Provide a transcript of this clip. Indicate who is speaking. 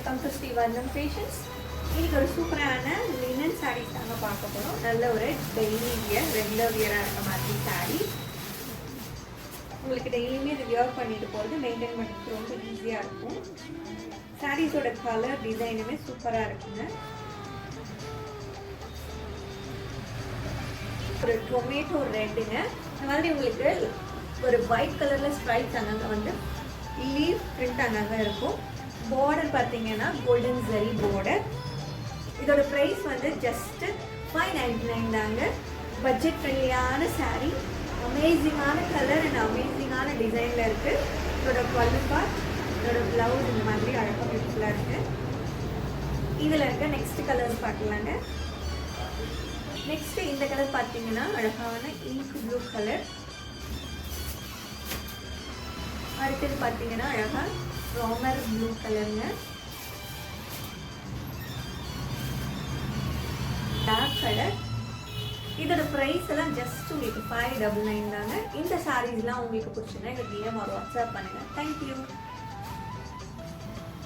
Speaker 1: Welcome to Sri வர்ணம் fashions. இன்னைக்கு ஒரு சூப்பரான லினன் சாரீஸ் தாங்க பார்க்க போகிறோம். நல்ல ஒரு டெய்லி வியர், ரெகுலர் வியராக இருக்க மாதிரி சாரீ. உங்களுக்கு டெய்லியுமே இது வியர் பண்ணிட்டு போகிறது மெயின்டைன் பண்ணுறதுக்கு ரொம்ப ஈஸியாக இருக்கும். சாரீஸோட கலர் டிசைனுமே சூப்பராக இருக்குங்க. ஒரு டொமேட்டோ ரெட்டுங்க. இந்த மாதிரி உங்களுக்கு ஒரு ஒயிட் கலரில் ஸ்ட்ரைப்ஸ் அங்கங்கே வந்து லீஃப் பிரிண்ட் அங்கங்கே இருக்கும். பார்டர் பார்த்தீங்கன்னா கோல்டன் ஜரி பார்டர். இதோட ப்ரைஸ் வந்து ஜஸ்ட்டு 599 தாங்க. பட்ஜெட் ஃப்ரெண்ட்லியான சாரீ, அமேசிங்கான கலர் அண்ட் அமேசிங்கான டிசைனில் இருக்குது. இதோட பல்லுப்பா, இதோட ப்ளவுஸ் இந்த மாதிரி அழகாக பியூட்டிஃபுல்லாக இருக்குது. இதில் இருக்க நெக்ஸ்ட் கலர் பார்க்கலாங்க. நெக்ஸ்ட்டு இந்த கலர் பார்த்தீங்கன்னா அழகான இங்க் ப்ளூ கலர். அடுத்தது பார்த்தீங்கன்னா அழகாக ராமர் ப்ளூ கலருங்க. Dark colour. இதோட ப்ரைஸ் எல்லாம் ஜஸ்ட் உங்களுக்கு 599 தாங்க. இந்த சாரீஸ்லாம் உங்களுக்கு பிடிச்சிருந்தா எங்களுக்கு DM ஒரு வாட்ஸ்அப் பண்ணுங்கள். தேங்க்யூ.